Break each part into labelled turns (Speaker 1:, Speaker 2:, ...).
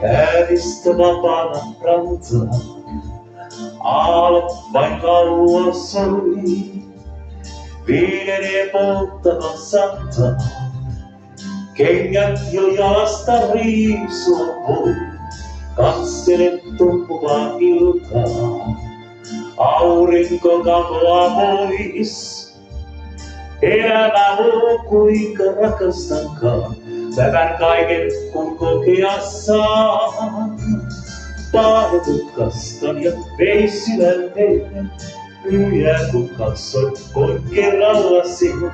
Speaker 1: Äänistä vapaana rantaa, aallot vain laulua soi. Viilenee polttava santaa, kengät jo jalasta riisua voi. Katselen tumpuvaa iltaa, aurinko katoaa pois. Elämä on kuinka rakastankaan, tämän kaiken kun kokea saan. Paahetutkastan ja veissilän tein, myyjää kun katsoin, voin kerralla sen.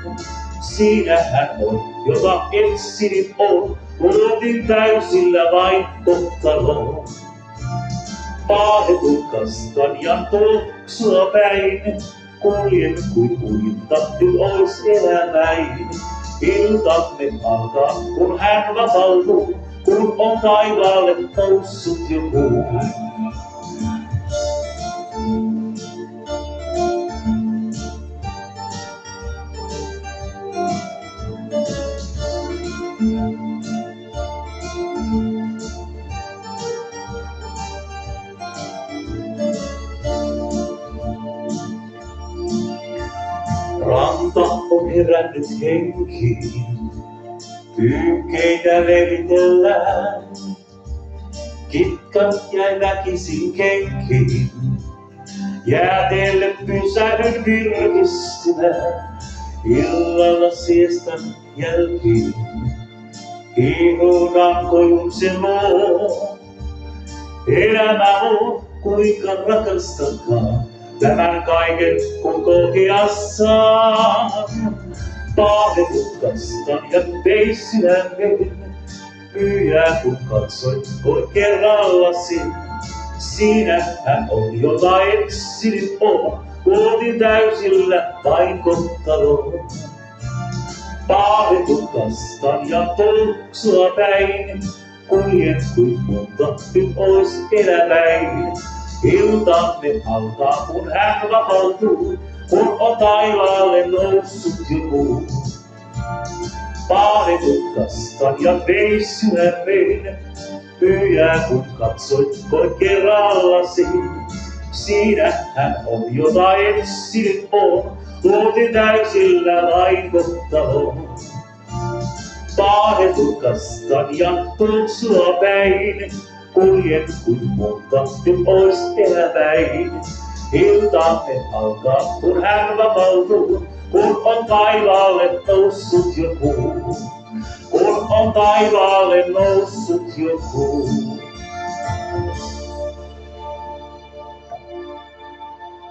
Speaker 1: Siinähän on, jota etsin on, luotin täysillä vain kohtaloon. Paahetutkastan ja tuoksua päin, kuljen kuin uinta, nyt ois elämäin. Iltamme alkaa, kun hän vapautuu, kun on taivaalle noussut joku. Ranta on herännyt henkiin, pyykkeitä levitellään. Kitkat jäi väkisin kenkiin, jääteelle pysähdyn virkistymään. Illalla siestan jälkiin, hiihdun kojun sen luo. Elämä on kuinka rakastakaan, tämän kaiken kun kokea saan. Paahetutkastan ja veissilän vein, myyjää kun katsoin, voin kerrallasi. Siinähän on, jota etsin on, luotin täysillä vain kohtaloon. Paahetutkastan ja tuoksua päin, kuljen kuin monta, nyt ois elämäin. Iltamme alkaa, kun hän vapautuu, kun on taivaalle noussut joku. Paahetutkastan ja veissilän vein, myyjää kun katsoit, voin kerrallasi. Siinähän on, jota etsin on, luotin täysillä vain kohtaloon. Paahetutkastan ja tuoksua päin, kuljen kuin monta, nyt ois elämäin. Iltamme alkaa, kun hän vapautuu, kun on taivaalle noussut joku. Kun on taivaalle noussut joku.